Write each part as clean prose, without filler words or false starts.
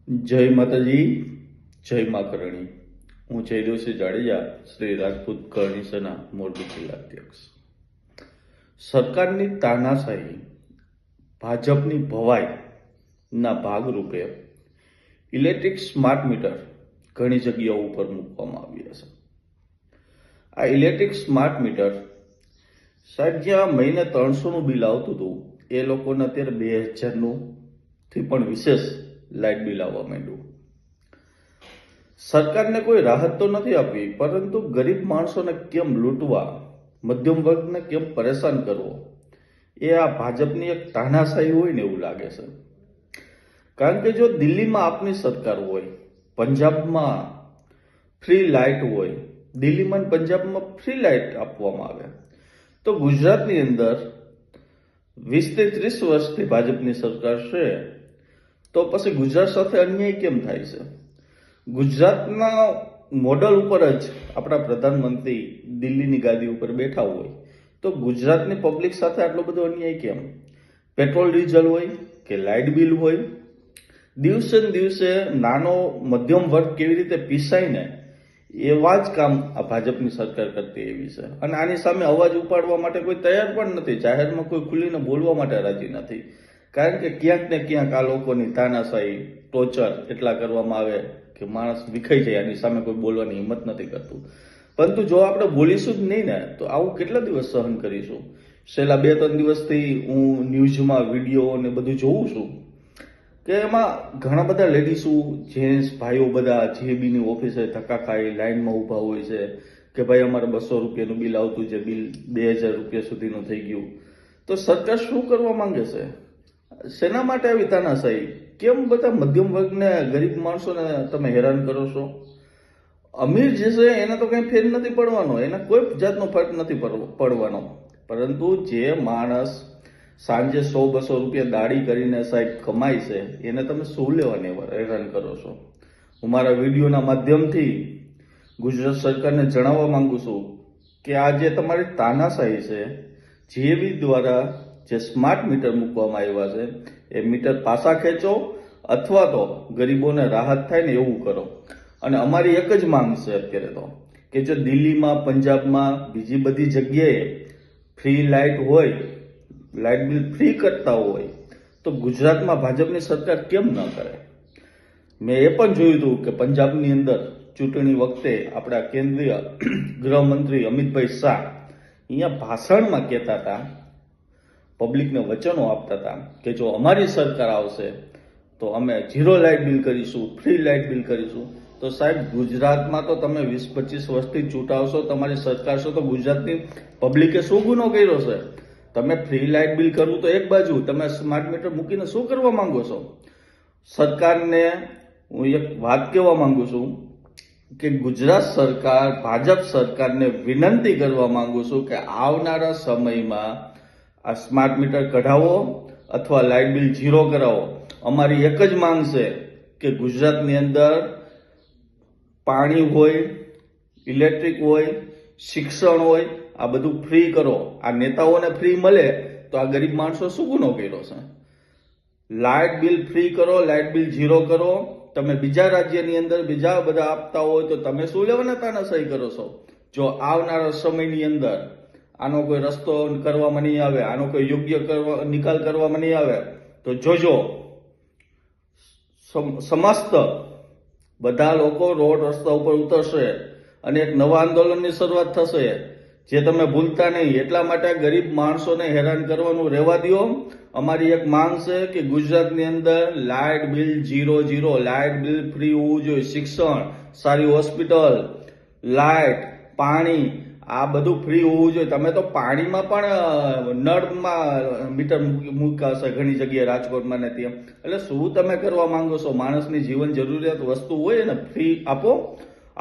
જય માતાજી, જય મા કરણી. હું જયદેવસિંહ જાડેજા, શ્રી રાજપૂત કરણી સેના મોરબી જિલ્લા અધ્યક્ષ. સરકારની તાનાશાહી, ભાજપની ભવાઈ ના ભાગરૂપે ઇલેક્ટ્રિક સ્માર્ટ મીટર ઘણી જગ્યાઓ ઉપર મૂકવામાં આવ્યા છે. આ ઇલેક્ટ્રિક સ્માર્ટ મીટર સાહેબ જ્યાં મહિને 300નું બિલ આવતું હતું એ લોકોને અત્યારે 2000નું થી પણ વિશેષ લાઇટ બિલ આવવા માંડ્યું. સરકારને કોઈ રાહત તો નથી આપવી, પરંતુ ગરીબ માણસોને કેમ લૂંટવા, મધ્યમ વર્ગને કેમ પરેશાન કરવો, એ આ ભાજપની એક તાનાશાહી હોય ને એવું લાગે છે. કારણ કે જો દિલ્હીમાં આપની સરકાર હોય, પંજાબમાં ફ્રી લાઇટ હોય, દિલ્હીમાં અને પંજાબમાં ફ્રી લાઇટ આપવામાં આવે, તો ગુજરાતની અંદર 20 થી 30 વર્ષથી ભાજપની સરકાર છે, તો પછી ગુજરાત સાથે અન્યાય કેમ થાય છે? ગુજરાતના મોડલ ઉપર જ આપણા પ્રધાનમંત્રી દિલ્હીની ગાદી ઉપર બેઠા હોય, તો ગુજરાતની પબ્લિક સાથે આટલો બધો અન્યાય કેમ? પેટ્રોલ ડીઝલ હોય કે લાઇટ બિલ હોય, દિવસે ને દિવસે નાનો મધ્યમ વર્ગ કેવી રીતે પીસાય ને એવા જ કામ આ ભાજપની સરકાર કરતી એવી છે. અને આની સામે અવાજ ઉપાડવા માટે કોઈ તૈયાર પણ નથી, જાહેરમાં કોઈ ખુલીને બોલવા માટે રાજી નથી. કારણ કે ક્યાંક ને ક્યાંક આ લોકોની તાનાશાહી, ટોર્ચર એટલા કરવામાં આવે કે માણસ વિખાઈ જાય. આની સામે કોઈ બોલવાની હિંમત નથી કરતું. પરંતુ જો આપણે બોલીશું જ નહીં ને તો આવું કેટલા દિવસ સહન કરીશું? છેલ્લા 2-3 દિવસથી હું ન્યૂઝમાં વિડીયો ને બધું જોઉં છું કે એમાં ઘણા બધા લેડીઝો, જેન્ટ્સ, ભાઈઓ બધા જીએબીની ઓફિસે ધક્કા ખાઈ લાઈનમાં ઊભા હોય છે કે ભાઈ અમારે 200 રૂપિયાનું બિલ આવતું છે, બિલ 2000 રૂપિયા સુધીનું થઈ ગયું. તો સરકાર શું કરવા માંગે છે? શેના માટે આવી તાનાશાહી? કેમ બધા મધ્યમ વર્ગને, ગરીબ માણસોને તમે હેરાન કરો છો? અમીર જે છે એને તો કંઈ ફેર નથી પડવાનો, એને કોઈ જાતનો ફરક નથી પડવાનો. પરંતુ જે માણસ સાંજે 100-200 રૂપિયા દાડી કરીને સાહેબ કમાય છે, એને તમે શું લેવાને હેરાન કરો છો? હું મારા વિડીયોના માધ્યમથી ગુજરાત સરકારને જણાવવા માંગુ છું કે આ જે તમારી તાનાશાહી છે, જીએબી દ્વારા જે સ્માર્ટ મીટર મૂકવામાં આવ્યા છે, એ મીટર પાછા ખેંચો અથવા તો ગરીબોને રાહત થાય ને એવું કરો. અને અમારી એક જ માંગ છે અત્યારે તો કે જો દિલ્હીમાં, પંજાબમાં, બીજી બધી જગ્યાએ ફ્રી લાઇટ હોય, લાઇટ બિલ ફ્રી કરતા હોય, તો ગુજરાતમાં ભાજપની સરકાર કેમ ન કરે? મેં એ પણ જોયું હતું કે પંજાબની અંદર ચૂંટણી વખતે આપણા કેન્દ્રીય ગૃહમંત્રી અમિતભાઈ શાહ અહીંયા ભાષણમાં કહેતા હતા, પબ્લિકને વચનો આપતા હતા કે જો અમારી સરકાર આવશે તો અમે 0 લાઇટ બિલ કરીશું, ફ્રી લાઇટ બિલ કરીશું. તો સાહેબ ગુજરાતમાં તો તમે 20-25 વર્ષથી ચૂંટાવશો, તમારી સરકાર છે, તો ગુજરાતની પબ્લિકે શું ગુનો કર્યો છે? તમે ફ્રી લાઇટ બિલ કરવું તો એક બાજુ, તમે સ્માર્ટ મીટર મૂકીને શું કરવા માંગો છો? સરકારને હું એક વાત કહેવા માંગુ છું કે ગુજરાત સરકાર, ભાજપ સરકારને વિનંતી કરવા માંગુ છું કે આવનારા સમયમાં આ સ્માર્ટ મીટર કઢાવો અથવા લાઇટ બિલ 0 કરાવો. અમારી એક જ માંગ છે કે ગુજરાતની અંદર પાણી હોય, ઇલેક્ટ્રિક હોય, શિક્ષણ હોય, આ બધું ફ્રી કરો. આ નેતાઓને ફ્રી મળે તો આ ગરીબ માણસો શું ગુનો કર્યો છે? લાઇટ બિલ ફ્રી કરો, લાઇટ બિલ 0 કરો. તમે બીજા રાજ્યની અંદર બીજા બધા આપતા હોય તો તમે શું લેવાના તાનાશાહી કરો છો? જો આવનારા સમયની અંદર આનો કોઈ રસ્તો કરવામાં નહીં આવે, આનો કોઈ યોગ્ય નિકાલ કરવામાં નહીં આવે, તો જોજો સમસ્ત બધા લોકો રોડ રસ્તા ઉપર ઉતરશે અને એક નવા આંદોલનની શરૂઆત થશે, જે તમે ભૂલતા નહીં. એટલા માટે ગરીબ માણસોને હેરાન કરવાનું રહેવા દો. અમારી એક માંગ છે કે ગુજરાતની અંદર light bill 0, light bill free હોવું જોઈએ. શિક્ષણ, સારી હોસ્પિટલ, લાઇટ, પાણી, આ બધું ફ્રી હોવું જોઈએ. તમે તો પાણીમાં પણ નળમાં મીટર મૂક્યા હશે ઘણી જગ્યાએ, રાજકોટમાં ને ત્યાં. એટલે શું તમે કરવા માંગો છો? માણસની જીવન જરૂરિયાત વસ્તુ હોય ને ફ્રી આપો.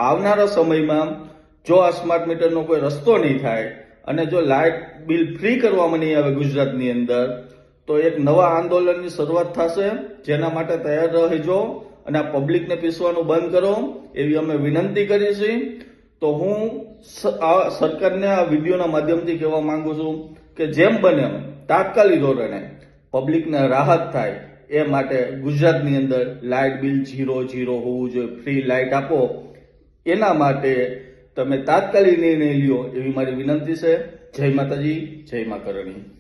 આવનારા સમયમાં જો આ સ્માર્ટ મીટરનો કોઈ રસ્તો નહીં થાય અને જો લાઇટ બિલ ફ્રી કરવામાં નહીં આવે ગુજરાતની અંદર, તો એક નવા આંદોલનની શરૂઆત થશે. જેના માટે તૈયાર રહેજો અને આ પબ્લિકને પીસવાનું બંધ કરો એવી અમે વિનંતી કરી છે. તો હું સરકારને આ વિડીયોના માધ્યમથી કહેવા માંગુ છું કે જેમ બને એમ તાત્કાલિક ધોરણે પબ્લિકને રાહત થાય એ માટે ગુજરાતની અંદર લાઇટ બિલ 0 હોવું જોઈએ, ફ્રી લાઇટ આપો. એના માટે તમે તાત્કાલિક નિર્ણય લ્યો એવી મારી વિનંતી છે. જય માતાજી, જય મા કરણી.